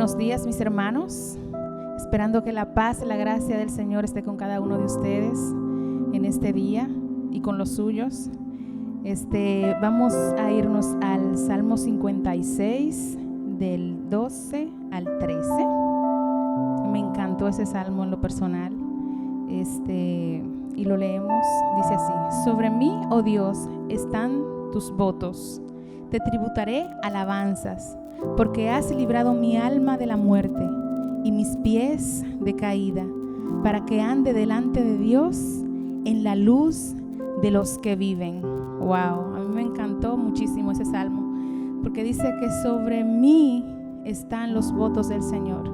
Buenos días, mis hermanos. Esperando que la paz y la gracia del Señor esté con cada uno de ustedes en este día y con los suyos. Vamos a irnos al Salmo 56, del 12 al 13. Me encantó ese salmo en lo personal. Y lo leemos, dice así: Sobre mí, oh Dios, están tus votos. Te tributaré alabanzas, porque has librado mi alma de la muerte y mis pies de caída, para que ande delante de Dios en la luz de los que viven. Wow, a mí me encantó muchísimo ese salmo, porque dice que sobre mí están los votos del Señor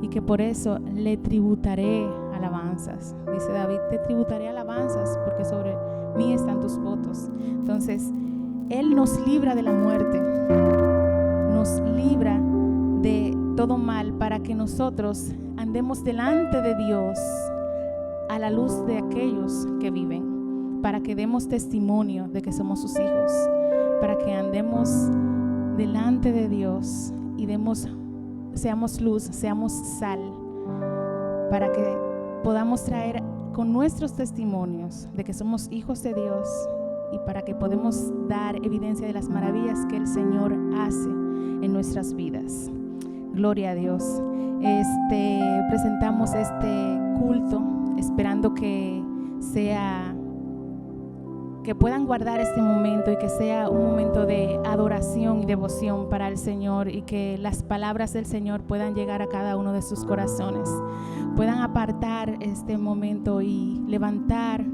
y que por eso le tributaré alabanzas. Dice David, te tributaré alabanzas porque sobre mí están tus votos. Entonces, Él nos libra de la muerte, nos libra de todo mal para que nosotros andemos delante de Dios a la luz de aquellos que viven, para que demos testimonio de que somos sus hijos, para que andemos delante de Dios y seamos luz, seamos sal, para que podamos traer con nuestros testimonios de que somos hijos de Dios y para que podamos dar evidencia de las maravillas que el Señor hace en nuestras vidas. Gloria a Dios. Presentamos este culto esperando que puedan guardar este momento y que sea un momento de adoración y devoción para el Señor, y que las palabras del Señor puedan llegar a cada uno de sus corazones, puedan apartar este momento y levantar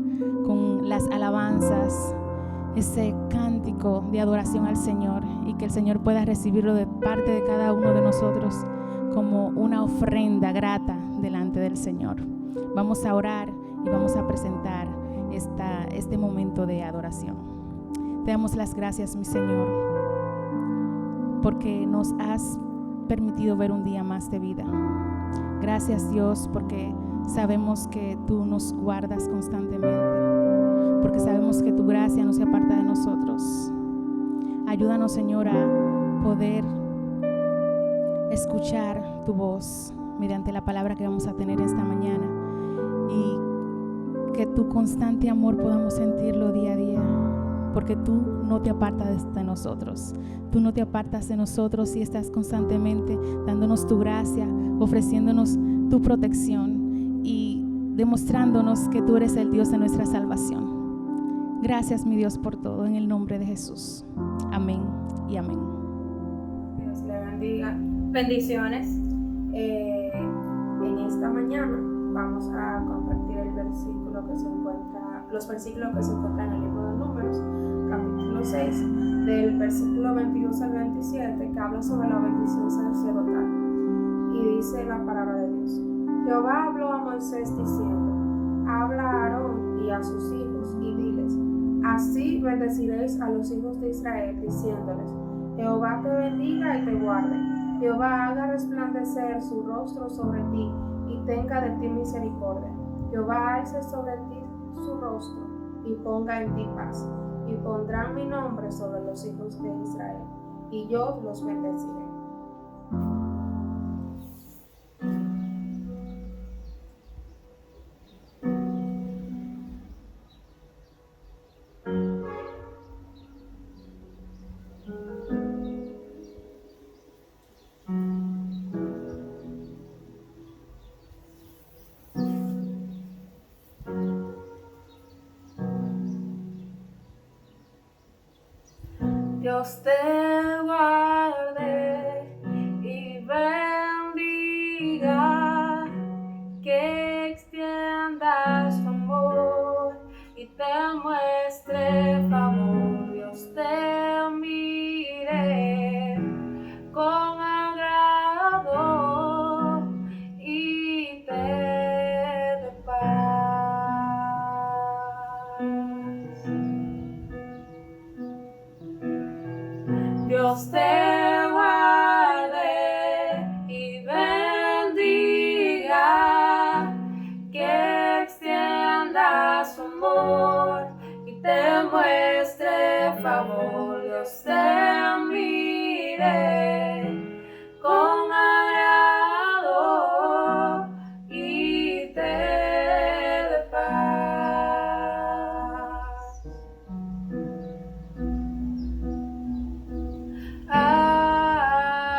con las alabanzas ese cántico de adoración al Señor, y que el Señor pueda recibirlo de parte de cada uno de nosotros como una ofrenda grata delante del Señor. Vamos a orar y vamos a presentar este momento de adoración. Te damos las gracias, mi Señor, porque nos has permitido ver un día más de vida. Gracias, Dios, porque sabemos que tú nos guardas constantemente, porque sabemos que tu gracia no se aparta de nosotros. Ayúdanos, Señor, a poder escuchar tu voz mediante la palabra que vamos a tener esta mañana, y que tu constante amor podamos sentirlo día a día, porque tú no te apartas de nosotros. Tú no te apartas de nosotros y estás constantemente dándonos tu gracia, ofreciéndonos tu protección y demostrándonos que tú eres el Dios de nuestra salvación. Gracias, mi Dios, por todo, en el nombre de Jesús. Amén y amén. Dios le bendiga. Bendiciones. En esta mañana vamos a compartir los versículos que se encuentran en el libro de Números, capítulo 6, del versículo 22 al 27, que habla sobre la bendición sacerdotal. Y dice la palabra de Dios: Jehová habló a Moisés diciendo: habla a Aarón y a sus hijos y diles: así bendeciréis a los hijos de Israel, diciéndoles: Jehová te bendiga y te guarde. Jehová haga resplandecer su rostro sobre ti y tenga de ti misericordia. Jehová alce sobre ti su rostro y ponga en ti paz. Y pondrán mi nombre sobre los hijos de Israel, y yo los bendeciré. Dios te guarde y bendiga, que extienda su amor y te muestre favor. Dios te mire con agrado y te dé paz. Dios te guarde y bendiga, que extienda su amor y te muestre favor. Dios te mire con agrado te dé paz. Amén,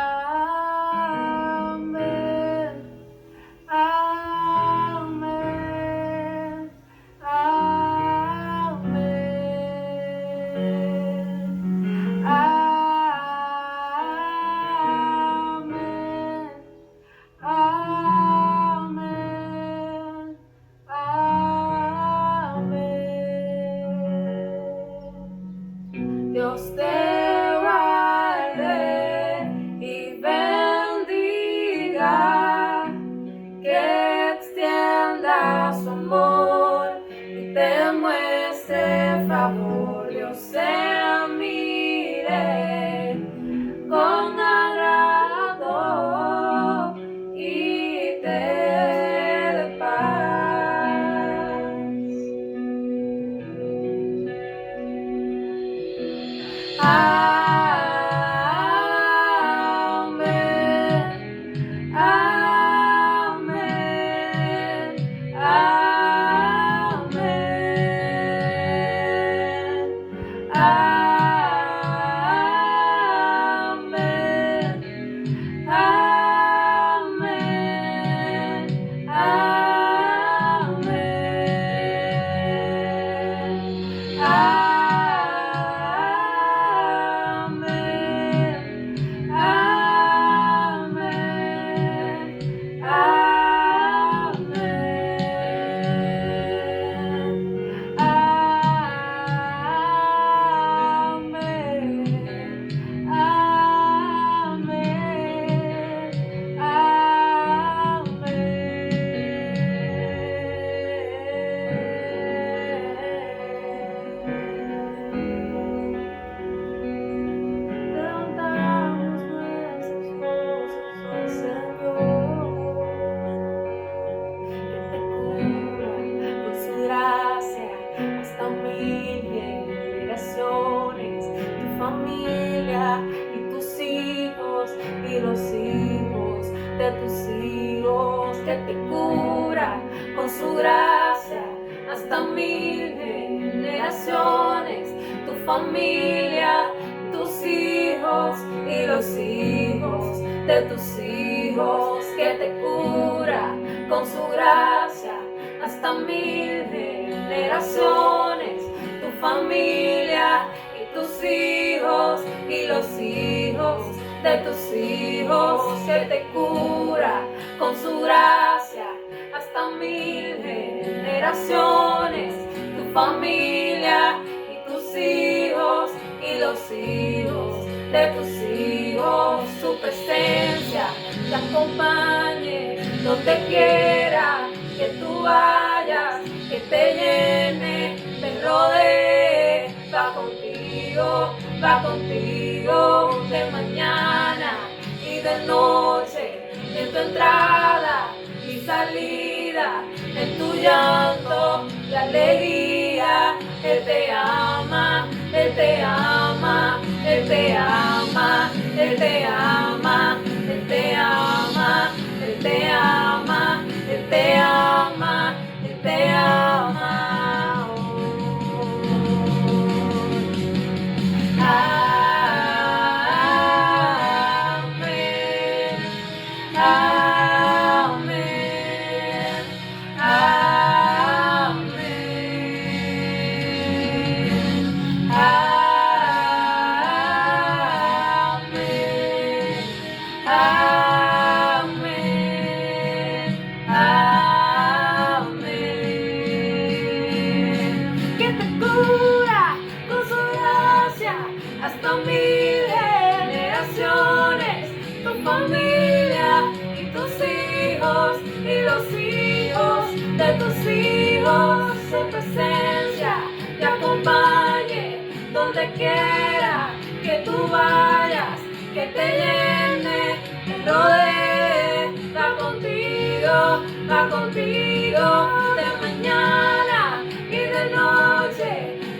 amén, amén, amén, amén, amén. Dios te guarde y bendiga, que extienda su amor y te muestre favor. Dios te mire con agrado y te dé paz. Amén, amén, amén, amén, amén, amén. Levantamos nuestras voces al Señor, que te cubra con su gracia hasta 1000 generaciones, tu familia y tus hijos y los hijos de tus hijos, que te cubra con su gracia hasta 1000 generaciones, tu familia, tus hijos y los hijos de tus hijos, que te cubra con su gracia hasta 1000 generaciones, tu familia y tus hijos y los hijos de tus hijos, que te cubra con su gracia hasta 1000 generaciones, tu familia y tus hijos y los hijos de tus hijos, su presencia te acompañe donde quiera que tú vayas, que te llene, te rodee, va contigo de mañana y de noche, en tu entrada y salida, en tu llanto y alegría. Él te ama, Él te ama, Él te ama, Él te ama, Él te ama, Él te ama, Él te ama, Él te ama. Hasta 1000 generaciones, tu familia y tus hijos y los hijos de tus hijos, su presencia te acompañe donde quiera que tú vayas, que te llene, te rodee, va contigo de mañana y de noche,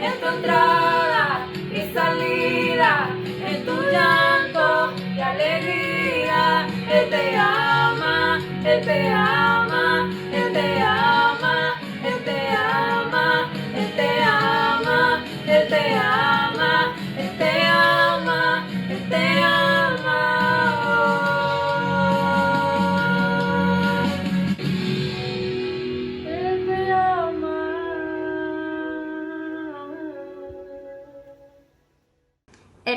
en tu entrada y salida, en tu llanto y alegría. Él te ama, Él te ama, Él te ama.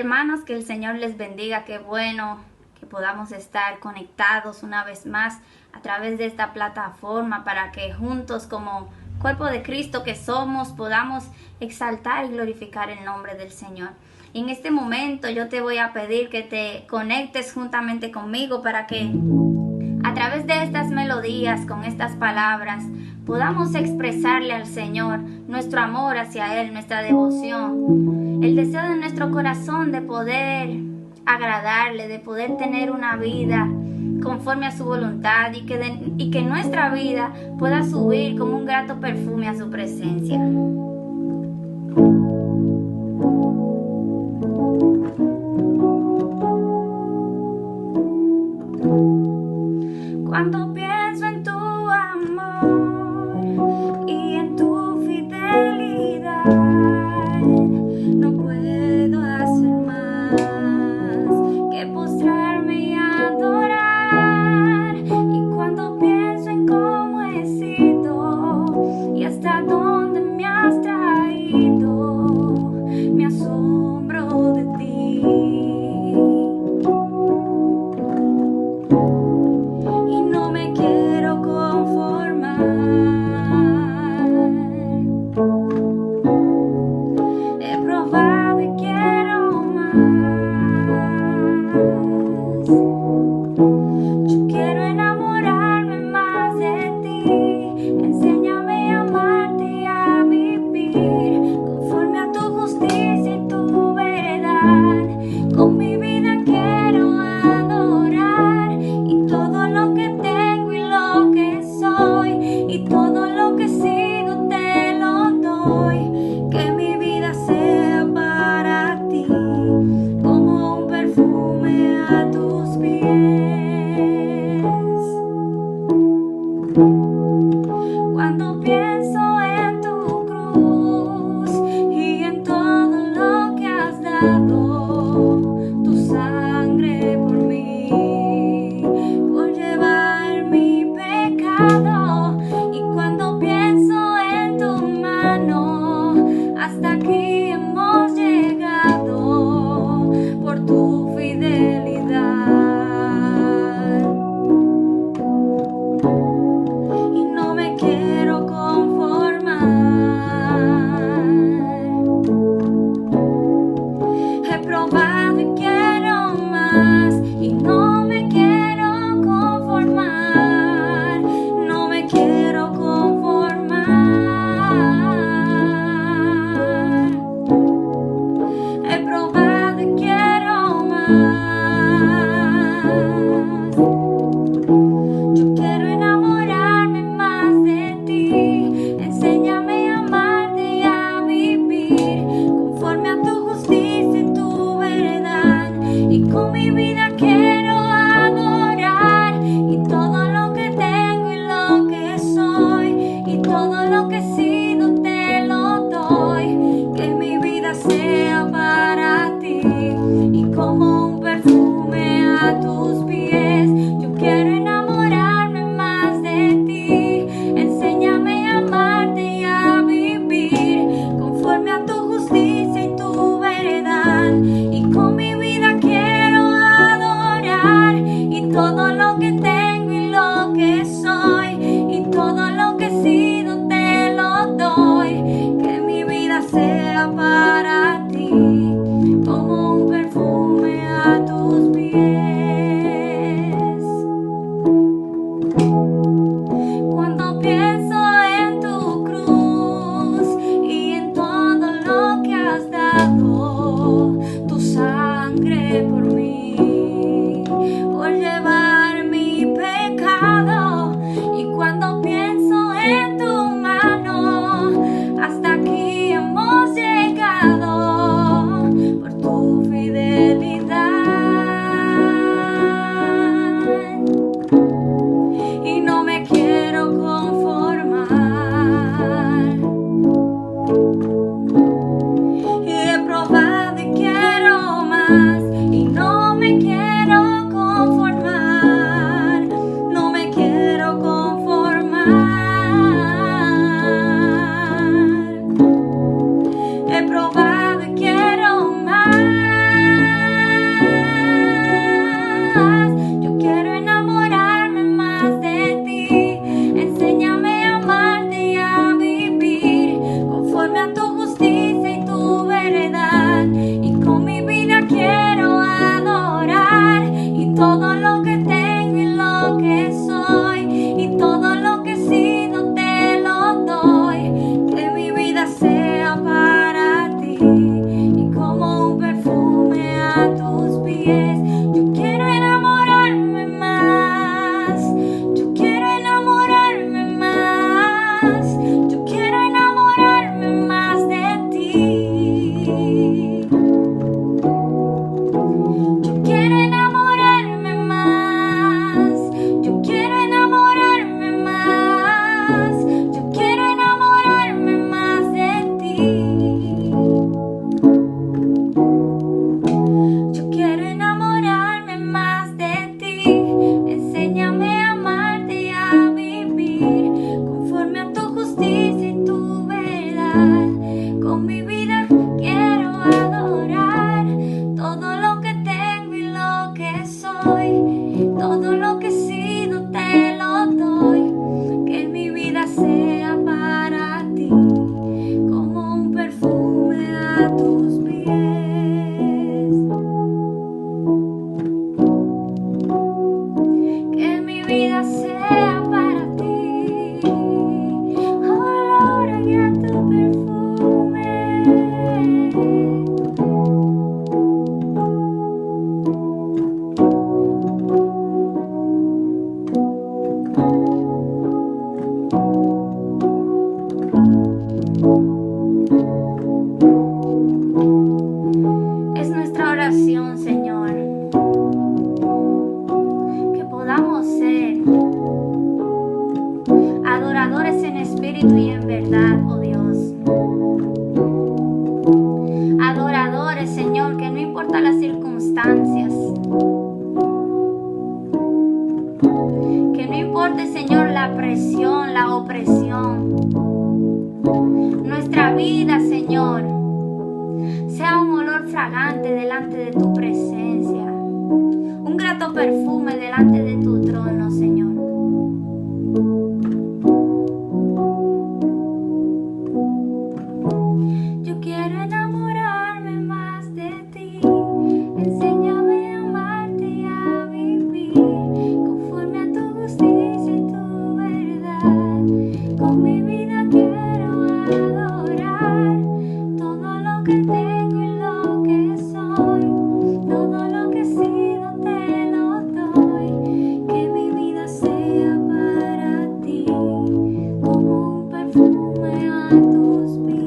Hermanos, que el Señor les bendiga. Qué bueno que podamos estar conectados una vez más a través de esta plataforma para que juntos, como cuerpo de Cristo que somos, podamos exaltar y glorificar el nombre del Señor. Y en este momento yo te voy a pedir que te conectes juntamente conmigo para que a través de estas melodías, con estas palabras, podamos expresarle al Señor nuestro amor hacia Él, nuestra devoción, el deseo de nuestro corazón de poder agradarle, de poder tener una vida conforme a su voluntad y que nuestra vida pueda subir como un grato perfume a su presencia. Cuando pienso en tu amor y en tu fidelidad, no puedo hacer más que postrarme y adorar. Y cuando pienso en cómo he sido y hasta dónde me has traído, me asombro de ti. Cuando pienso en tu cruz y en todo lo que has dado, tu sangre por mí, por llevar mi pecado. Y cuando pienso en tu mano, hasta aquí hemos llegado por tu fidelidad. Quiero conformar. Señor, sea un olor fragante delante de tu presencia, un grato perfume delante de tu trono, Señor. Yo quiero enamorarme más de ti, enséñame a amarte y a vivir conforme a tu justicia y tu verdad. Con mi vida quiero adorar todo lo que tengo y lo que soy, todo lo que he sido te lo doy. Que mi vida sea para ti como un perfume a tus pies.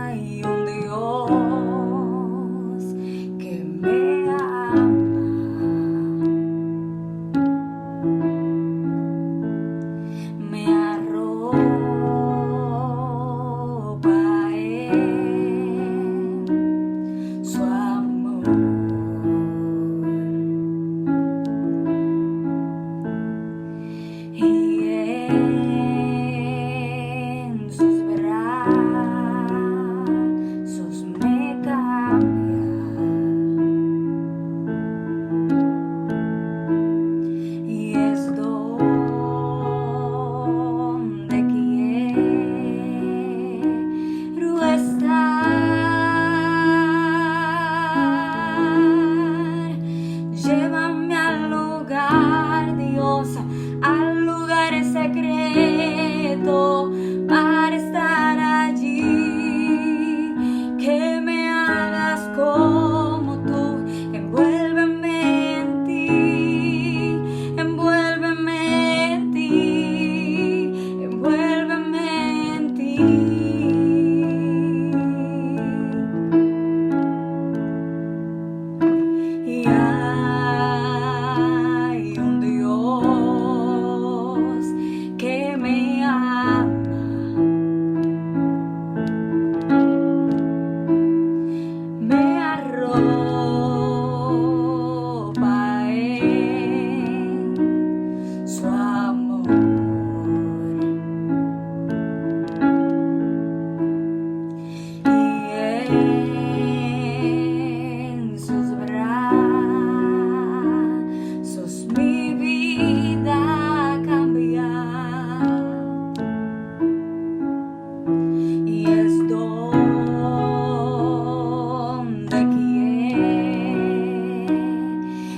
Hay un Dios que me ama, me arropa en su amor y en sus brazos me cambia, y es donde quiero estar. Llévame al lugar, Dios, al lugar secreto para estar allí. Que me hagas como tú, envuélveme en ti, envuélveme en ti, envuélveme en ti. Y hay un Dios que me ama, me arropa en su amor y en sus brazos mi vida cambia, y es donde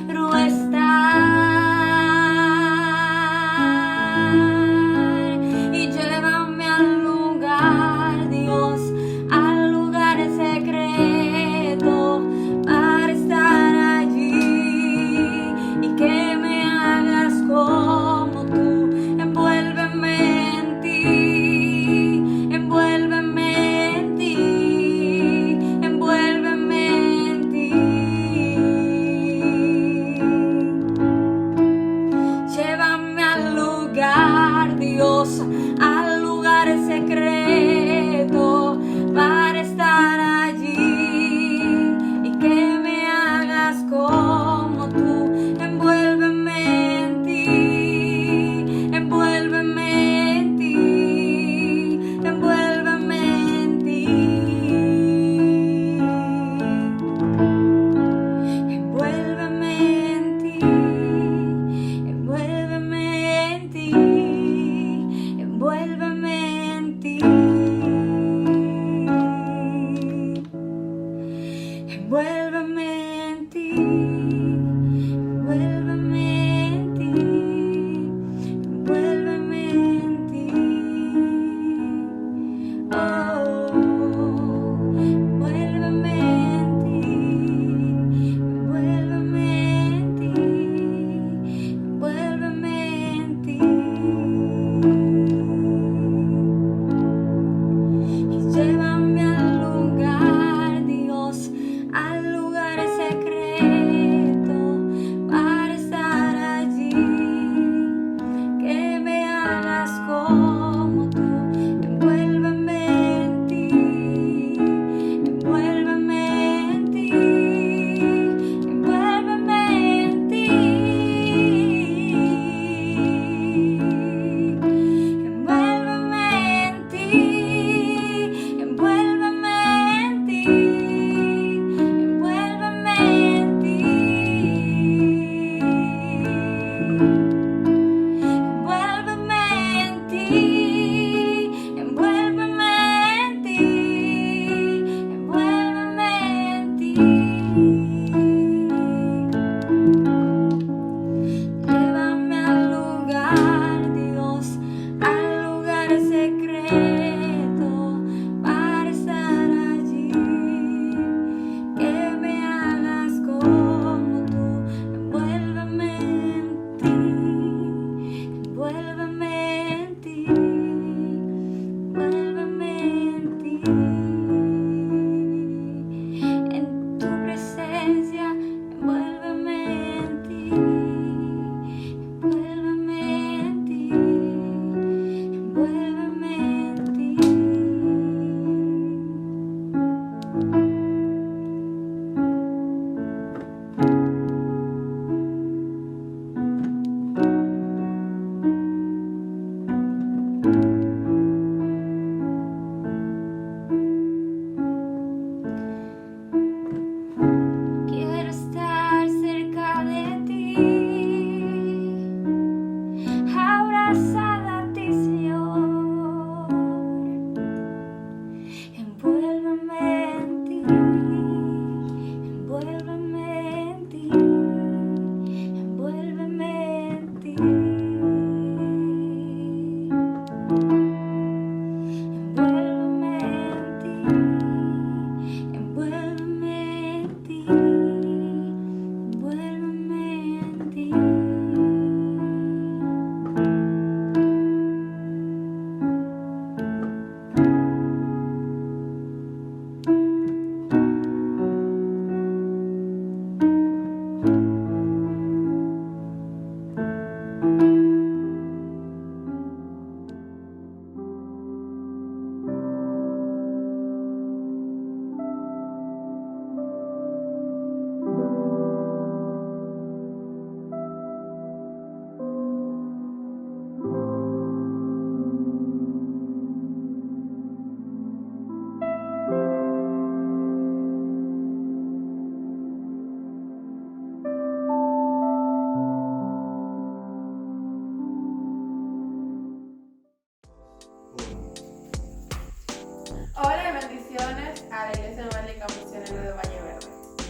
quiero estar.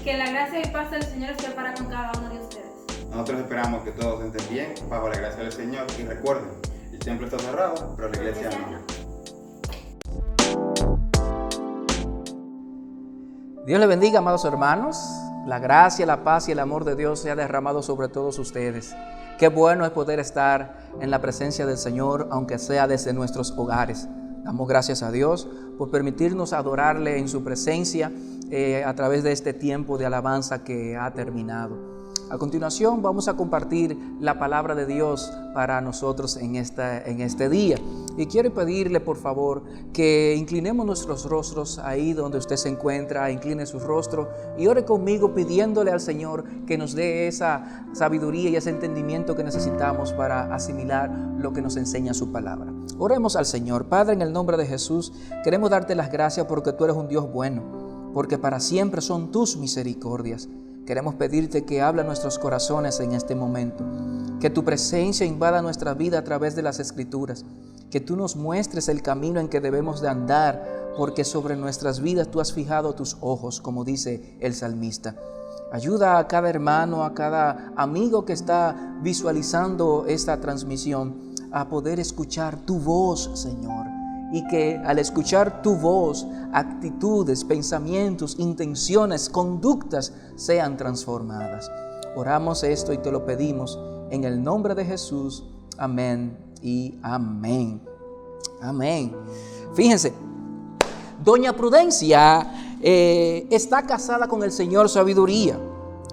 Que la gracia y paz del Señor esté para con cada uno de ustedes. Nosotros esperamos que todos estén bien bajo la gracia del Señor y recuerden, el templo está cerrado, pero la iglesia no. Dios les bendiga, amados hermanos. La gracia, la paz y el amor de Dios sea derramado sobre todos ustedes. Qué bueno es poder estar en la presencia del Señor, aunque sea desde nuestros hogares. Damos gracias a Dios por permitirnos adorarle en su presencia a través de este tiempo de alabanza que ha terminado. A continuación vamos a compartir la palabra de Dios para nosotros en este día. Y quiero pedirle por favor que inclinemos nuestros rostros ahí donde usted se encuentra, incline su rostro y ore conmigo pidiéndole al Señor que nos dé esa sabiduría y ese entendimiento que necesitamos para asimilar lo que nos enseña su palabra. Oremos al Señor. Padre, en el nombre de Jesús, queremos darte las gracias porque tú eres un Dios bueno, porque para siempre son tus misericordias. Queremos pedirte que hable a nuestros corazones en este momento, que tu presencia invada nuestra vida a través de las Escrituras, que tú nos muestres el camino en que debemos de andar, porque sobre nuestras vidas tú has fijado tus ojos, como dice el salmista. Ayuda a cada hermano, a cada amigo que está visualizando esta transmisión a poder escuchar tu voz, Señor. Y que al escuchar tu voz, actitudes, pensamientos, intenciones, conductas sean transformadas. Oramos esto y te lo pedimos en el nombre de Jesús. Amén y amén. Amén. Fíjense, doña Prudencia está casada con el señor Sabiduría.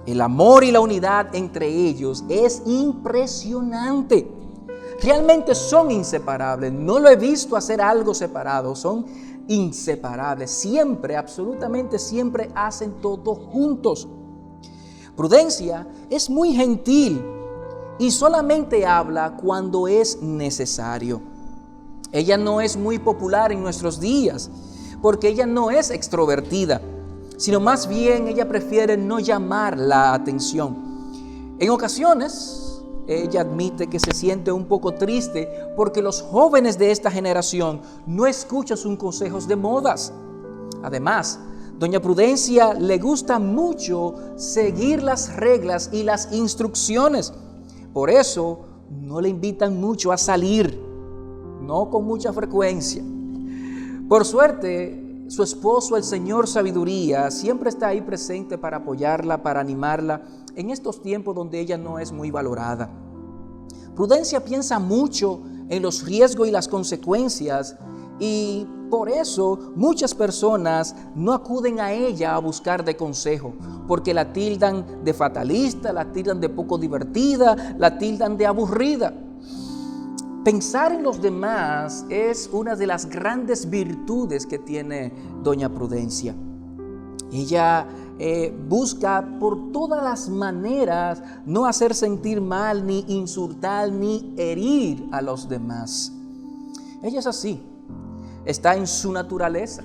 El amor y la unidad entre ellos es impresionante. Realmente son inseparables. No lo he visto hacer algo separado. Son inseparables. Siempre, absolutamente siempre hacen todo juntos. Prudencia es muy gentil y solamente habla cuando es necesario. Ella no es muy popular en nuestros días porque ella no es extrovertida, sino más bien ella prefiere no llamar la atención. En ocasiones ella admite que se siente un poco triste porque los jóvenes de esta generación no escuchan sus consejos de modas. Además, doña Prudencia le gusta mucho seguir las reglas y las instrucciones. Por eso no le invitan mucho a salir, no con mucha frecuencia. Por suerte, su esposo, el señor Sabiduría, siempre está ahí presente para apoyarla, para animarla en estos tiempos donde ella no es muy valorada. Prudencia piensa mucho en los riesgos y las consecuencias y por eso muchas personas no acuden a ella a buscar de consejo, porque la tildan de fatalista, la tildan de poco divertida, la tildan de aburrida. Pensar en los demás es una de las grandes virtudes que tiene doña Prudencia. Ella busca por todas las maneras no hacer sentir mal, ni insultar, ni herir a los demás. Ella es así, está en su naturaleza.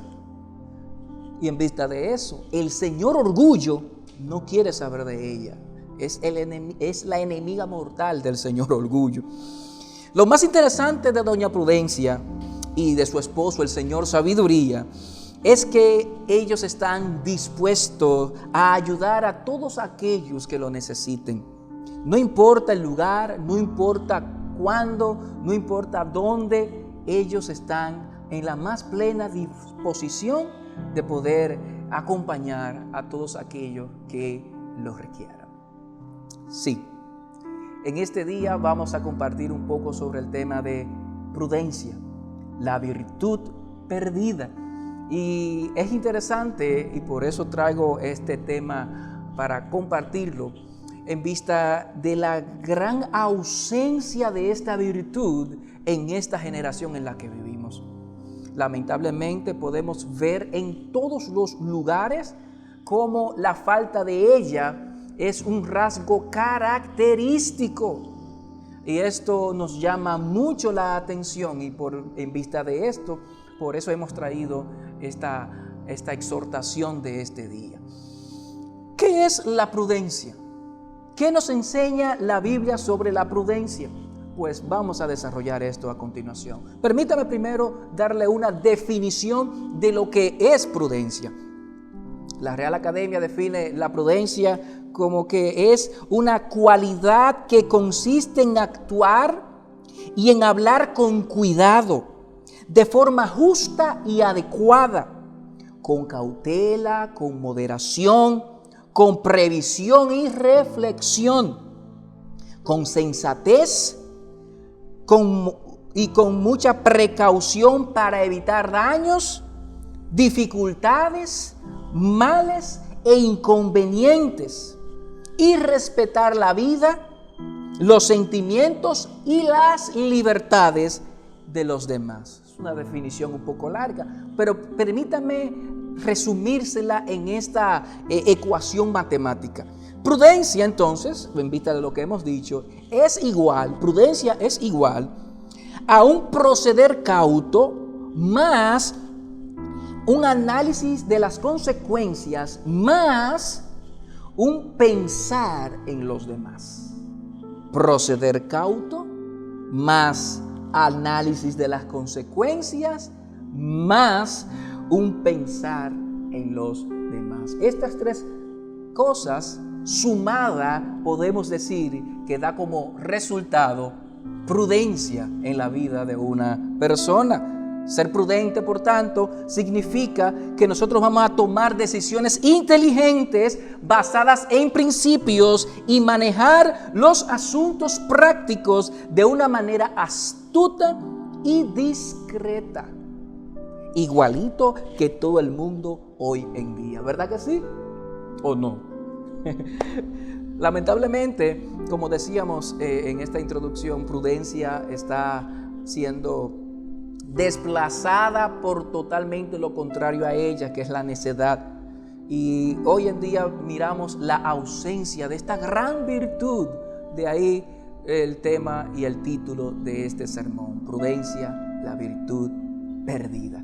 Y en vista de eso, el señor Orgullo no quiere saber de ella. Es la enemiga mortal del señor Orgullo. Lo más interesante de doña Prudencia y de su esposo, el señor Sabiduría, es que ellos están dispuestos a ayudar a todos aquellos que lo necesiten. No importa el lugar, no importa cuándo, no importa dónde, ellos están en la más plena disposición de poder acompañar a todos aquellos que lo requieran. Sí, en este día vamos a compartir un poco sobre el tema de prudencia, la virtud perdida. Y es interesante y por eso traigo este tema para compartirlo en vista de la gran ausencia de esta virtud en esta generación en la que vivimos. Lamentablemente podemos ver en todos los lugares cómo la falta de ella es un rasgo característico. Y esto nos llama mucho la atención y en vista de esto, por eso hemos traído esta exhortación de este día. ¿Qué es la prudencia? ¿Qué nos enseña la Biblia sobre la prudencia? Pues vamos a desarrollar esto a continuación. Permítame primero darle una definición de lo que es prudencia. La Real Academia define la prudencia como que es una cualidad que consiste en actuar y en hablar con cuidado, de forma justa y adecuada, con cautela, con moderación, con previsión y reflexión, con sensatez y con mucha precaución para evitar daños, dificultades, males e inconvenientes, y respetar la vida, los sentimientos y las libertades de los demás. Es una definición un poco larga, pero permítame resumírsela en esta ecuación matemática. Prudencia, entonces, en vista de lo que hemos dicho, prudencia es igual a un proceder cauto más un análisis de las consecuencias más un pensar en los demás. Proceder cauto más análisis de las consecuencias más un pensar en los demás. Estas tres cosas sumadas podemos decir que da como resultado prudencia en la vida de una persona. Ser prudente, por tanto, significa que nosotros vamos a tomar decisiones inteligentes basadas en principios y manejar los asuntos prácticos de una manera astuta y discreta. Igualito que todo el mundo hoy en día, ¿verdad que sí? ¿O no? Lamentablemente, como decíamos en esta introducción, prudencia está siendo desplazada por totalmente lo contrario a ella, que es la necedad. Y hoy en día miramos la ausencia de esta gran virtud. De ahí el tema y el título de este sermón: prudencia, la virtud perdida.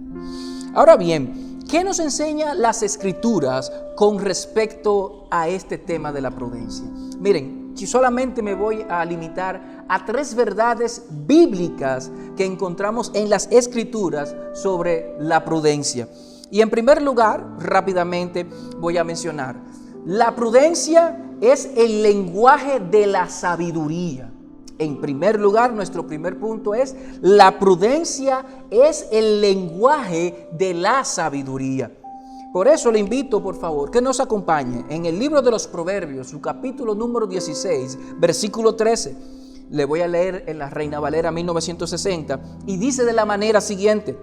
Ahora bien, ¿qué nos enseñan las Escrituras con respecto a este tema de la prudencia? Miren, si solamente me voy a limitar a 3 verdades bíblicas que encontramos en las Escrituras sobre la prudencia. Y en primer lugar, rápidamente voy a mencionar: la prudencia es el lenguaje de la sabiduría. En primer lugar, nuestro primer punto es: la prudencia es el lenguaje de la sabiduría. Por eso le invito, por favor, que nos acompañe en el libro de los Proverbios, su capítulo número 16, versículo 13. Le voy a leer en la Reina Valera 1960 y dice de la manera siguiente: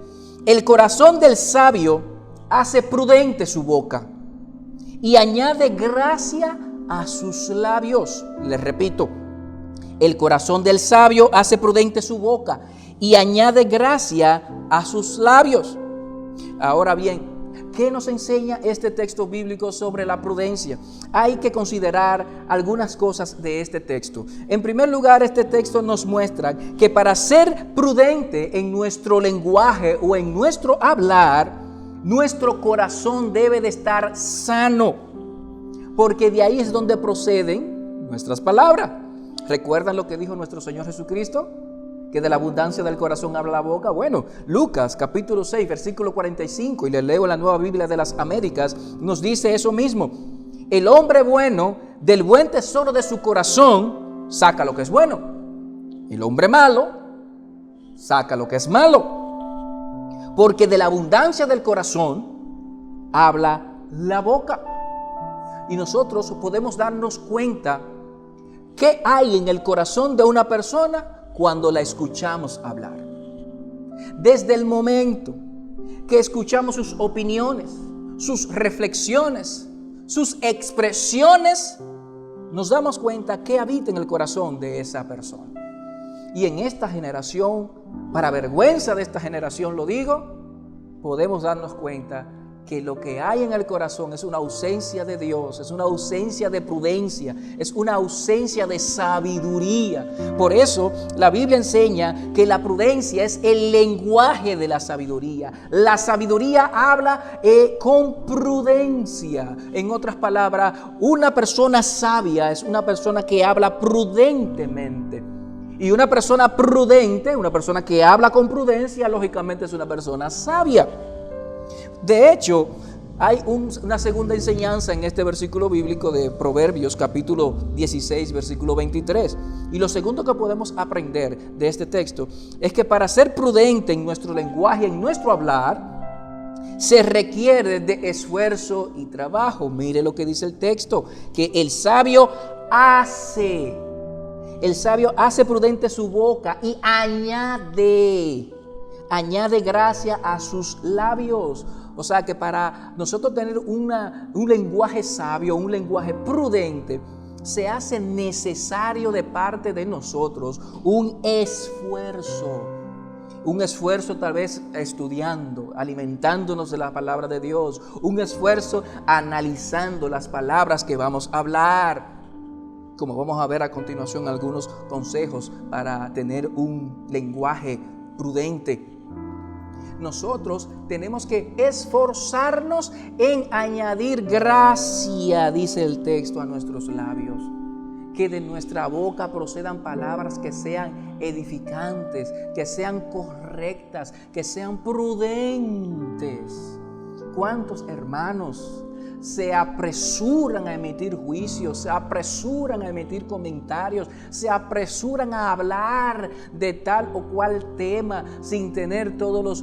el corazón del sabio hace prudente su boca y añade gracia a sus labios. Les repito: el corazón del sabio hace prudente su boca y añade gracia a sus labios. Ahora bien, ¿qué nos enseña este texto bíblico sobre la prudencia? Hay que considerar algunas cosas de este texto. En primer lugar, este texto nos muestra que para ser prudente en nuestro lenguaje o en nuestro hablar, nuestro corazón debe de estar sano, porque de ahí es donde proceden nuestras palabras. ¿Recuerdan lo que dijo nuestro Señor Jesucristo? Que de la abundancia del corazón habla la boca. Bueno, Lucas capítulo 6, versículo 45, y le leo en la Nueva Biblia de las Américas, nos dice eso mismo: el hombre bueno del buen tesoro de su corazón saca lo que es bueno, el hombre malo saca lo que es malo, porque de la abundancia del corazón habla la boca. Y nosotros podemos darnos cuenta qué hay en el corazón de una persona cuando la escuchamos hablar. Desde el momento que escuchamos sus opiniones, sus reflexiones, sus expresiones, nos damos cuenta qué habita en el corazón de esa persona. Y en esta generación, para vergüenza de esta generación lo digo, podemos darnos cuenta que lo que hay en el corazón es una ausencia de Dios, es una ausencia de prudencia, es una ausencia de sabiduría. Por eso la Biblia enseña que la prudencia es el lenguaje de la sabiduría. La sabiduría habla con prudencia. En otras palabras, una persona sabia es una persona que habla prudentemente. Y una persona prudente, una persona que habla con prudencia, lógicamente es una persona sabia. De hecho, Hay una segunda enseñanza en este versículo bíblico de Proverbios capítulo 16, versículo 23. Y lo segundo que podemos aprender de este texto es que para ser prudente en nuestro lenguaje, en nuestro hablar, se requiere de esfuerzo y trabajo. Mire lo que dice el texto, que el sabio hace prudente su boca y añade gracia a sus labios. O sea que para nosotros tener un lenguaje sabio, un lenguaje prudente, se hace necesario de parte de nosotros un esfuerzo tal vez estudiando, alimentándonos de la palabra de Dios, un esfuerzo analizando las palabras que vamos a hablar. Como vamos a ver a continuación algunos consejos para tener un lenguaje prudente. Nosotros tenemos que esforzarnos en añadir gracia, dice el texto, a nuestros labios. Que de nuestra boca procedan palabras que sean edificantes, que sean correctas, que sean prudentes. ¿Cuántos hermanos se apresuran a emitir juicios, se apresuran a emitir comentarios, se apresuran a hablar de tal o cual tema sin tener todos los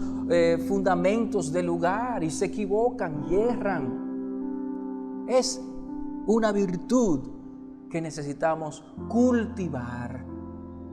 fundamentos del lugar y se equivocan y erran? Es una virtud que necesitamos cultivar.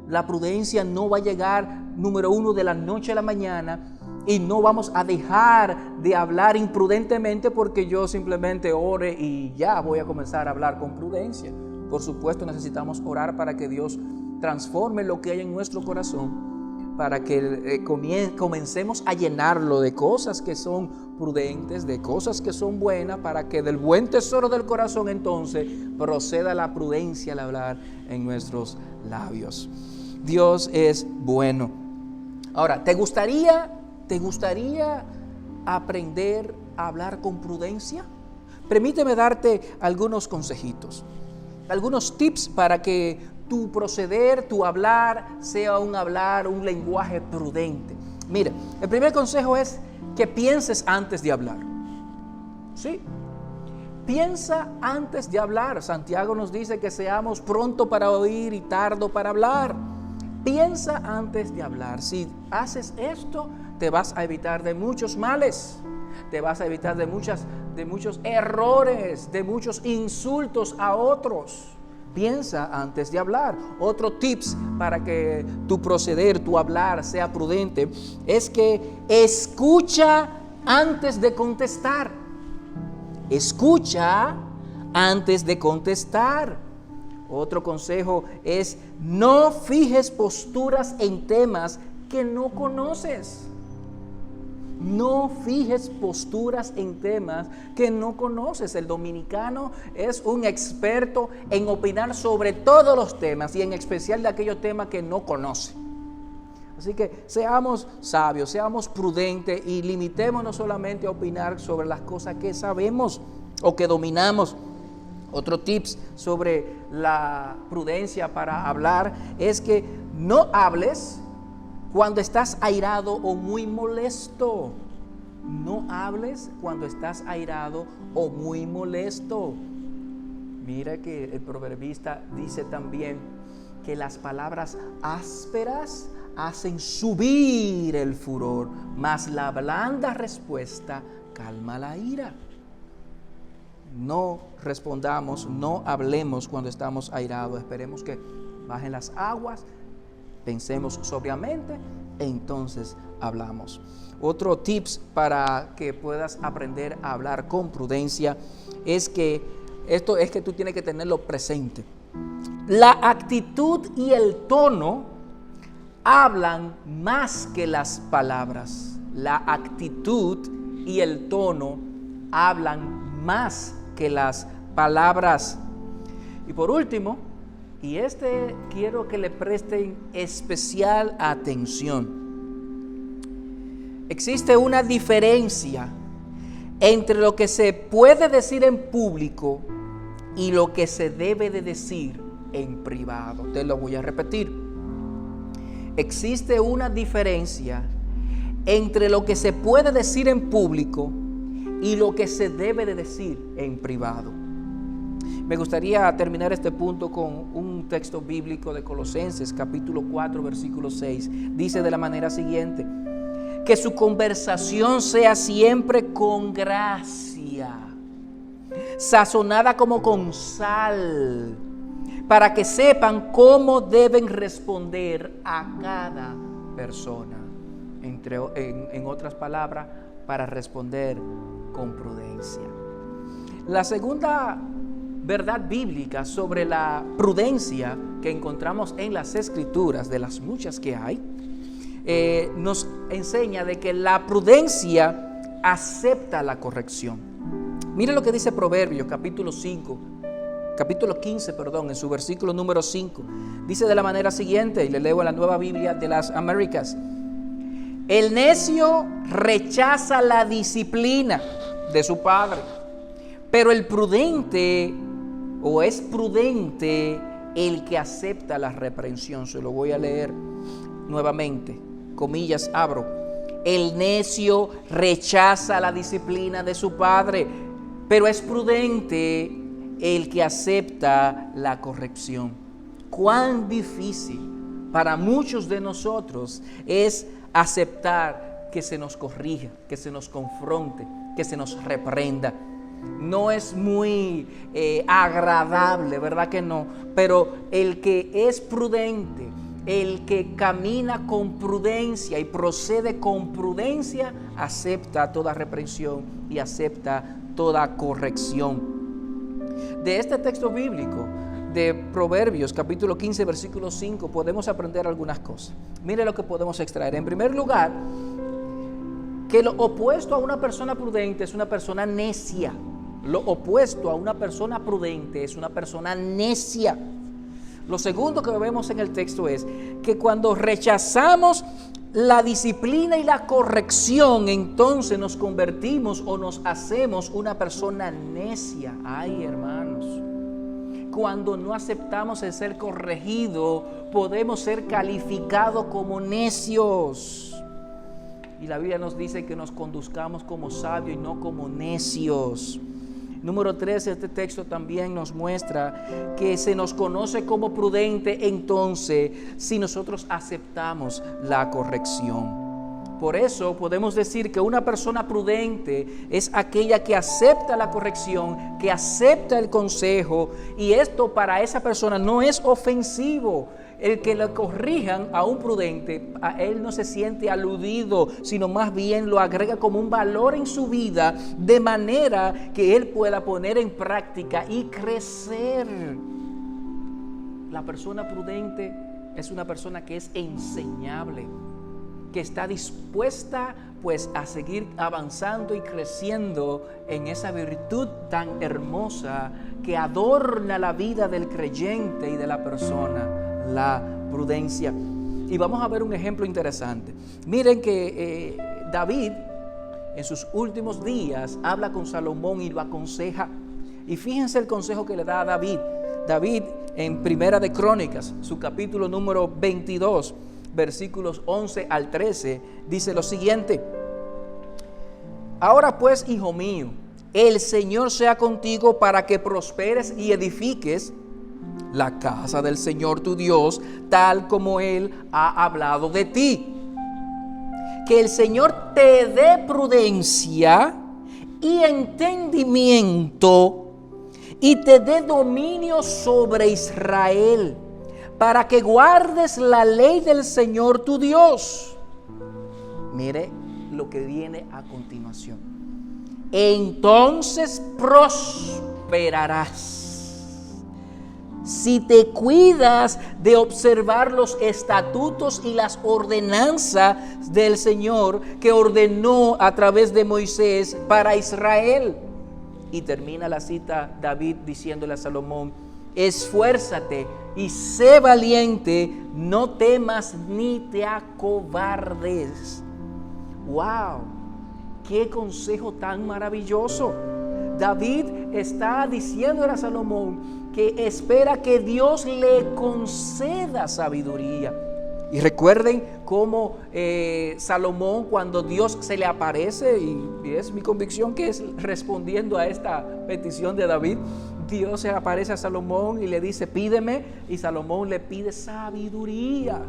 La prudencia no va a llegar, número uno, de la noche a la mañana. Y no vamos a dejar de hablar imprudentemente porque yo simplemente ore y ya voy a comenzar a hablar con prudencia. Por supuesto, necesitamos orar para que Dios transforme lo que hay en nuestro corazón, para que comencemos a llenarlo de cosas que son prudentes, de cosas que son buenas, para que del buen tesoro del corazón entonces proceda la prudencia al hablar en nuestros labios. Dios es bueno. Ahora, ¿te gustaría aprender a hablar con prudencia? Permíteme darte algunos consejitos, algunos tips para que tu proceder, tu hablar, sea un lenguaje prudente. Mira, el primer consejo es que pienses antes de hablar. ¿Sí? Piensa antes de hablar. Santiago nos dice que seamos pronto para oír y tardo para hablar. Piensa antes de hablar. Si haces esto, te vas a evitar de muchos males, te vas a evitar de muchos errores, de muchos insultos a otros. Piensa antes de hablar. Otro tips para que tu proceder, tu hablar sea prudente, es que escucha antes de contestar. Escucha antes de contestar. Otro consejo es: no fijes posturas en temas que no conoces. No fijes posturas en temas que no conoces. El dominicano es un experto en opinar sobre todos los temas y en especial de aquellos temas que no conoce. Así que seamos sabios, seamos prudentes y limitémonos solamente a opinar sobre las cosas que sabemos o que dominamos. Otro tips sobre la prudencia para hablar es que no hables cuando estás airado o muy molesto. No hables cuando estás airado o muy molesto. Mira que el proverbista dice también que las palabras ásperas hacen subir el furor, mas la blanda respuesta calma la ira. No respondamos, no hablemos cuando estamos airados. Esperemos que bajen las aguas, pensemos sobriamente e entonces hablamos. Otro tips para que puedas aprender a hablar con prudencia es que tú tienes que tenerlo presente. La actitud y el tono hablan más que las palabras. La actitud y el tono hablan más que las palabras. Y por último, y quiero que le presten especial atención. Existe una diferencia entre lo que se puede decir en público y lo que se debe de decir en privado. Te lo voy a repetir. Existe una diferencia entre lo que se puede decir en público y lo que se debe de decir en privado. Me gustaría terminar este punto con un texto bíblico de Colosenses, capítulo 4, versículo 6. Dice de la manera siguiente: que su conversación sea siempre con gracia, sazonada como con sal, para que sepan cómo deben responder a cada persona. En otras palabras, para responder con prudencia. La segunda verdad bíblica sobre la prudencia que encontramos en las Escrituras, de las muchas que hay, nos enseña de que la prudencia acepta la corrección. Mire lo que dice Proverbios capítulo 15, en su versículo número 5. Dice de la manera siguiente, y le leo en la Nueva Biblia de las Américas: el necio rechaza la disciplina de su padre, pero el prudente, o es prudente el que acepta la reprensión. Se lo voy a leer nuevamente, comillas abro: el necio rechaza la disciplina de su padre, pero es prudente el que acepta la corrección. Cuán difícil para muchos de nosotros es aceptar que se nos corrija, que se nos confronte, que se nos reprenda. No es muy agradable, ¿verdad que no? Pero el que es prudente, el que camina con prudencia y procede con prudencia, acepta toda reprensión y acepta toda corrección. De este texto bíblico de Proverbios capítulo 15 versículo 5 podemos aprender algunas cosas. Mire lo que podemos extraer. En primer lugar, que lo opuesto a una persona prudente es una persona necia. Lo opuesto a una persona prudente es una persona necia. Lo segundo que vemos en el texto es que cuando rechazamos la disciplina y la corrección, entonces nos convertimos o nos hacemos una persona necia. Ay, hermanos, cuando no aceptamos el ser corregido, podemos ser calificados como necios. Y la Biblia nos dice que nos conduzcamos como sabios y no como necios. Número 3, este texto también nos muestra que se nos conoce como prudente entonces si nosotros aceptamos la corrección. Por eso podemos decir que una persona prudente es aquella que acepta la corrección, que acepta el consejo, y esto para esa persona no es ofensivo. El que le corrijan a un prudente, a él no se siente aludido, sino más bien lo agrega como un valor en su vida, de manera que él pueda poner en práctica y crecer. La persona prudente es una persona que es enseñable, que está dispuesta pues a seguir avanzando y creciendo en esa virtud tan hermosa que adorna la vida del creyente y de la persona, la prudencia. Y vamos a ver un ejemplo interesante. Miren que David en sus últimos días habla con Salomón y lo aconseja. Y fíjense el consejo que le da a David. David en Primera de Crónicas, su capítulo número 22, versículos 11 al 13, dice lo siguiente: ahora pues, hijo mío, el Señor sea contigo para que prosperes y edifiques la casa del Señor tu Dios, tal como Él ha hablado de ti. Que el Señor te dé prudencia y entendimiento y te dé dominio sobre Israel, para que guardes la ley del Señor tu Dios. Mire lo que viene a continuación. Entonces prosperarás si te cuidas de observar los estatutos y las ordenanzas del Señor que ordenó a través de Moisés para Israel. Y termina la cita David diciéndole a Salomón: esfuérzate y sé valiente, no temas ni te acobardes. ¡Wow! ¡Qué consejo tan maravilloso! David está diciéndole a Salomón que espera que Dios le conceda sabiduría. Y recuerden cómo Salomón, cuando Dios se le aparece, y es mi convicción que es respondiendo a esta petición de David, Dios se aparece a Salomón y le dice, pídeme, y Salomón le pide sabiduría.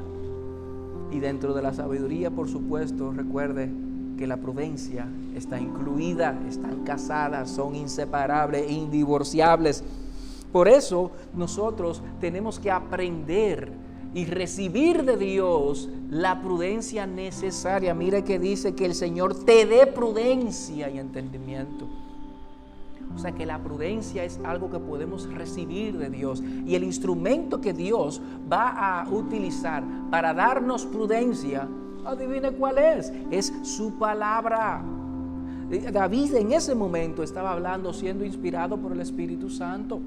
Y dentro de la sabiduría, por supuesto, recuerde que la prudencia está incluida, están casadas, son inseparables, indivorciables. Por eso nosotros tenemos que aprender y recibir de Dios la prudencia necesaria. Mire que dice que el Señor te dé prudencia y entendimiento. O sea que la prudencia es algo que podemos recibir de Dios. Y el instrumento que Dios va a utilizar para darnos prudencia, adivine cuál es su palabra. David en ese momento estaba hablando, siendo inspirado por el Espíritu Santo.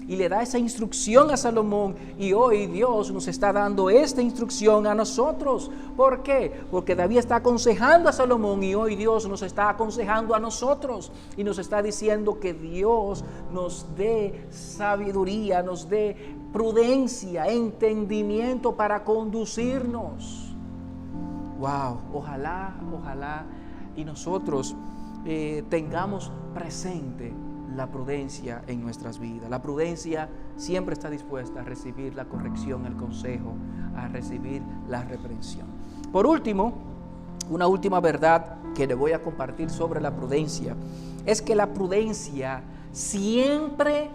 Y le da esa instrucción a Salomón, y hoy Dios nos está dando esta instrucción a nosotros. ¿Por qué? Porque David está aconsejando a Salomón, y hoy Dios nos está aconsejando a nosotros, y nos está diciendo que Dios nos dé sabiduría, nos dé prudencia, entendimiento para conducirnos. Wow, ojalá y nosotros tengamos presente la prudencia en nuestras vidas. La prudencia siempre está dispuesta a recibir la corrección, el consejo, a recibir la reprensión. Por último, una última verdad que le voy a compartir sobre la prudencia es que la prudencia siempre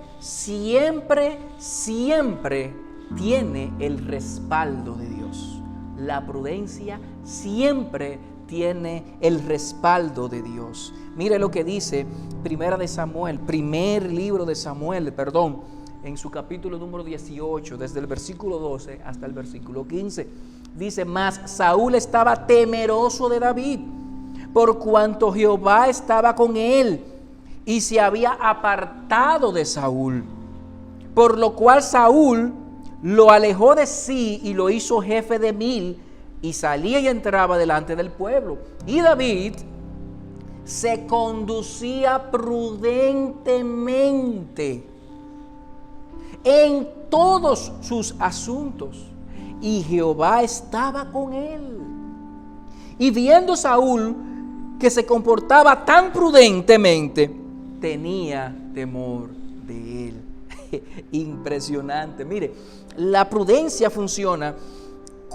tiene el respaldo de Dios. La prudencia siempre tiene el respaldo de Dios. Mire lo que dice primer libro de Samuel, en su capítulo número 18, desde el versículo 12 hasta el versículo 15. Dice, mas Saúl estaba temeroso de David, por cuanto Jehová estaba con él, y se había apartado de Saúl. Por lo cual Saúl lo alejó de sí y lo hizo jefe de 1000, y salía y entraba delante del pueblo. Y David se conducía prudentemente en todos sus asuntos, y Jehová estaba con él. Y viendo Saúl que se comportaba tan prudentemente, tenía temor de él. Impresionante. Mire, la prudencia funciona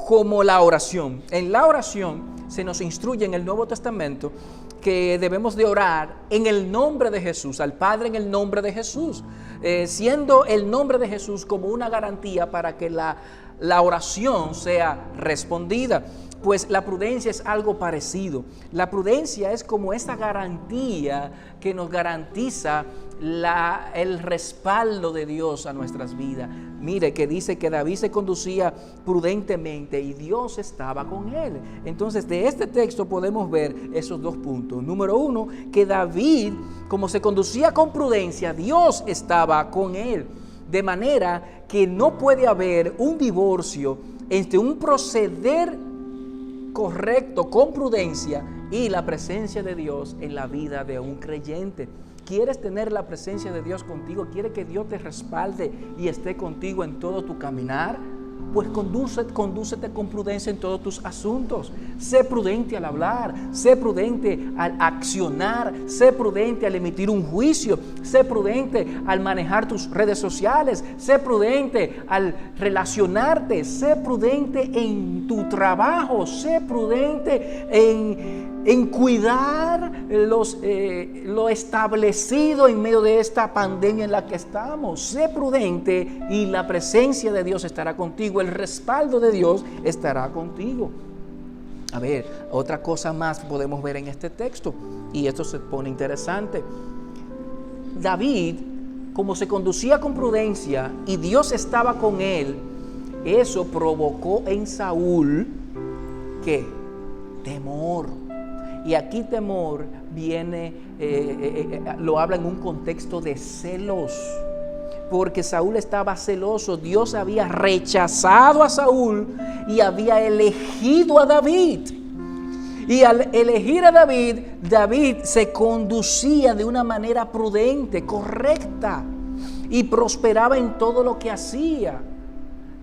como la oración. En la oración se nos instruye en el Nuevo Testamento que debemos de orar en el nombre de Jesús, al Padre en el nombre de Jesús, siendo el nombre de Jesús como una garantía para que la oración sea respondida. Pues la prudencia es algo parecido. La prudencia es como esa garantía que nos garantiza el respaldo de Dios a nuestras vidas. Mire que dice que David se conducía prudentemente y Dios estaba con él. Entonces de este texto podemos ver esos dos puntos. Número uno, que David, como se conducía con prudencia, Dios estaba con él. De manera que no puede haber un divorcio entre un proceder correcto, con prudencia, y la presencia de Dios en la vida de un creyente. ¿Quieres tener la presencia de Dios contigo? ¿Quieres que Dios te respalde y esté contigo en todo tu caminar? Pues condúcete con prudencia en todos tus asuntos. Sé prudente al hablar, sé prudente al accionar, sé prudente al emitir un juicio, sé prudente al manejar tus redes sociales, sé prudente al relacionarte, sé prudente en tu trabajo, sé prudente en cuidar lo establecido en medio de esta pandemia en la que estamos. Sé prudente y la presencia de Dios estará contigo, el respaldo de Dios estará contigo. A ver, otra cosa más podemos ver en este texto, y esto se pone interesante. David, como se conducía con prudencia y Dios estaba con él, eso provocó en Saúl, ¿qué? Temor. Y aquí temor viene, lo habla en un contexto de celos, porque Saúl estaba celoso. Dios había rechazado a Saúl y había elegido a David. Y al elegir a David, David se conducía de una manera prudente, correcta, y prosperaba en todo lo que hacía.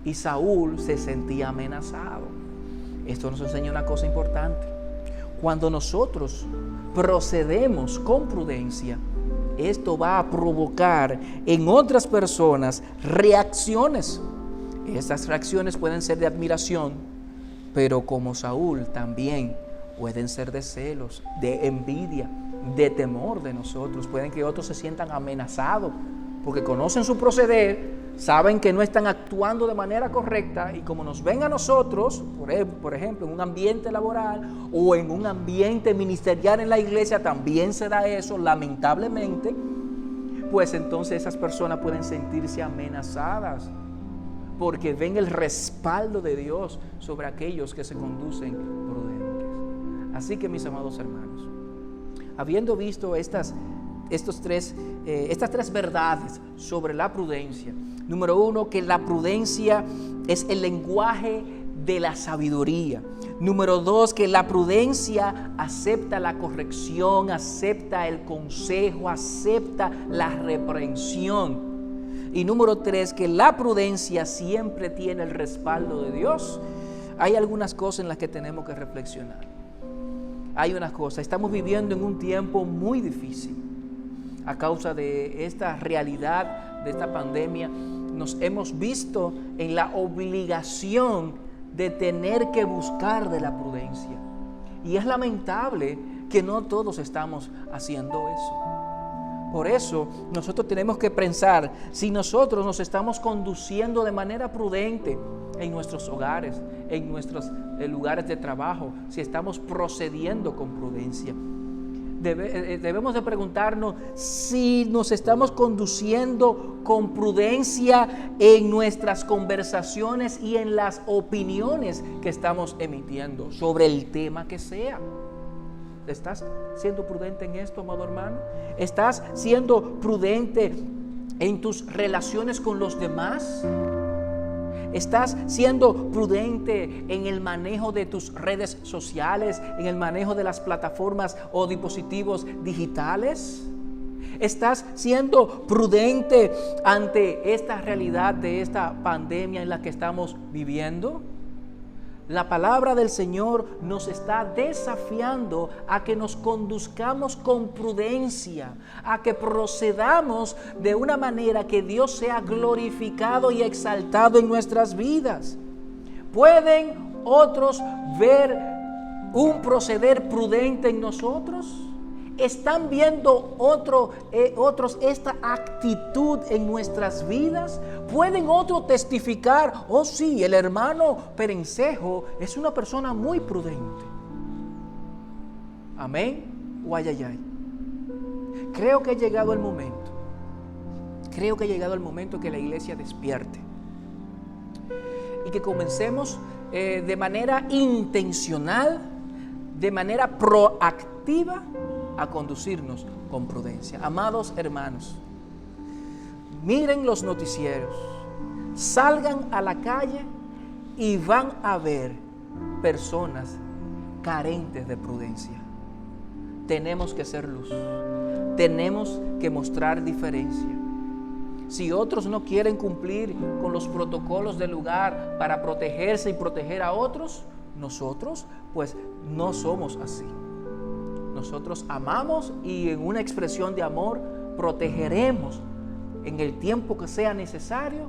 Y Saúl se sentía amenazado. Esto nos enseña una cosa importante. Cuando nosotros procedemos con prudencia, esto va a provocar en otras personas reacciones. Estas reacciones pueden ser de admiración, pero como Saúl también pueden ser de celos, de envidia, de temor de nosotros. Pueden que otros se sientan amenazados porque conocen su proceder, saben que no están actuando de manera correcta y como nos ven a nosotros, por ejemplo, en un ambiente laboral o en un ambiente ministerial en la iglesia, también se da eso, lamentablemente, pues entonces esas personas pueden sentirse amenazadas porque ven el respaldo de Dios sobre aquellos que se conducen prudentes. Así que, mis amados hermanos, habiendo visto estas tres verdades sobre la prudencia. Número 1, que la prudencia es el lenguaje de la sabiduría. Número 2, que la prudencia acepta la corrección, acepta el consejo, acepta la reprensión. Y número 3, que la prudencia siempre tiene el respaldo de Dios. Hay algunas cosas en las que tenemos que reflexionar. Hay unas cosas, estamos viviendo en un tiempo muy difícil. A causa de esta realidad, de esta pandemia, nos hemos visto en la obligación de tener que buscar de la prudencia. Y es lamentable que no todos estamos haciendo eso. Por eso nosotros tenemos que pensar si nosotros nos estamos conduciendo de manera prudente en nuestros hogares, en nuestros lugares de trabajo, si estamos procediendo con prudencia. Debemos de preguntarnos si nos estamos conduciendo con prudencia en nuestras conversaciones y en las opiniones que estamos emitiendo sobre el tema que sea. ¿Estás siendo prudente en esto, amado hermano? ¿Estás siendo prudente en tus relaciones con los demás? ¿Estás siendo prudente en el manejo de tus redes sociales, en el manejo de las plataformas o dispositivos digitales? ¿Estás siendo prudente ante esta realidad de esta pandemia en la que estamos viviendo? La palabra del Señor nos está desafiando a que nos conduzcamos con prudencia, a que procedamos de una manera que Dios sea glorificado y exaltado en nuestras vidas. ¿Pueden otros ver un proceder prudente en nosotros? ¿Están viendo otros esta actitud en nuestras vidas? ¿Pueden otros testificar? Oh sí, el hermano Perencejo es una persona muy prudente. Amén o ay, ay, ay. Creo que ha llegado el momento. Creo que ha llegado el momento que la iglesia despierte y que comencemos de manera intencional, de manera proactiva, a conducirnos con prudencia. Amados hermanos, miren los noticieros, salgan a la calle y van a ver personas carentes de prudencia. Tenemos que ser luz, tenemos que mostrar diferencia. Si otros no quieren cumplir con los protocolos del lugar para protegerse y proteger a otros, nosotros pues no somos así. Nosotros amamos y en una expresión de amor protegeremos en el tiempo que sea necesario,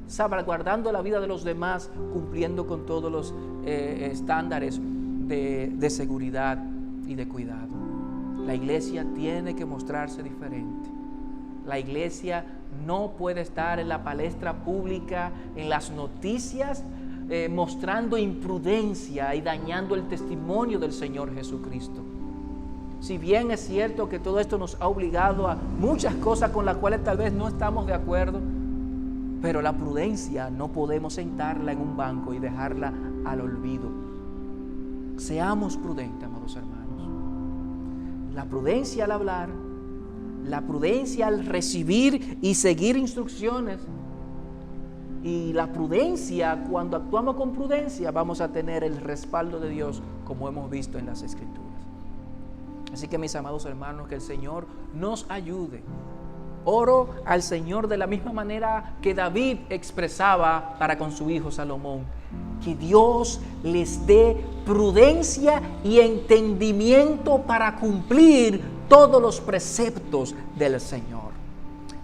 salvaguardando la vida de los demás, cumpliendo con todos los estándares de seguridad y de cuidado. La iglesia tiene que mostrarse diferente. La iglesia no puede estar en la palestra pública, en las noticias, mostrando imprudencia y dañando el testimonio del Señor Jesucristo. Si bien es cierto que todo esto nos ha obligado a muchas cosas con las cuales tal vez no estamos de acuerdo, pero la prudencia no podemos sentarla en un banco y dejarla al olvido. Seamos prudentes, amados hermanos. La prudencia al hablar, la prudencia al recibir y seguir instrucciones, y la prudencia, cuando actuamos con prudencia, vamos a tener el respaldo de Dios, como hemos visto en las Escrituras. Así que, mis amados hermanos, que el Señor nos ayude. Oro al Señor de la misma manera que David expresaba para con su hijo Salomón: que Dios les dé prudencia y entendimiento para cumplir todos los preceptos del Señor.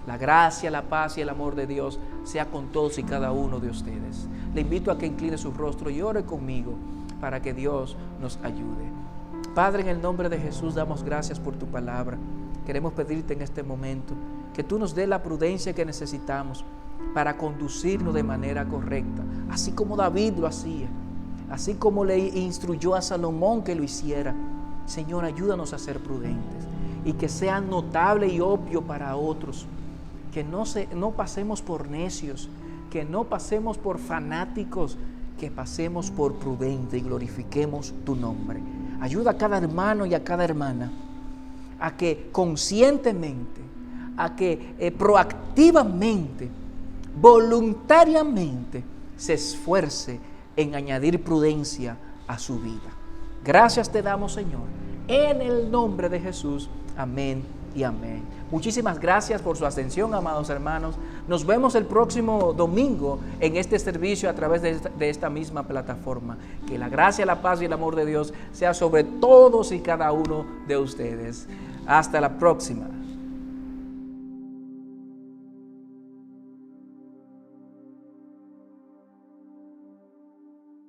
La gracia, la paz y el amor de Dios sea con todos y cada uno de ustedes. Le invito a que incline su rostro y ore conmigo para que Dios nos ayude. Padre, en el nombre de Jesús damos gracias por tu palabra. Queremos pedirte en este momento que tú nos dé la prudencia que necesitamos para conducirnos de manera correcta, así como David lo hacía, así como le instruyó a Salomón que lo hiciera. Señor, ayúdanos a ser prudentes y que sea notable y obvio para otros, que no pasemos por necios, que no pasemos por fanáticos, que pasemos por prudentes y glorifiquemos tu nombre. Ayuda a cada hermano y a cada hermana a que conscientemente, a que proactivamente, voluntariamente se esfuerce en añadir prudencia a su vida. Gracias te damos, Señor, en el nombre de Jesús. Amén y amén. Muchísimas gracias por su atención, amados hermanos. Nos vemos el próximo domingo en este servicio a través de esta misma plataforma. Que la gracia, la paz y el amor de Dios sea sobre todos y cada uno de ustedes. Hasta la próxima.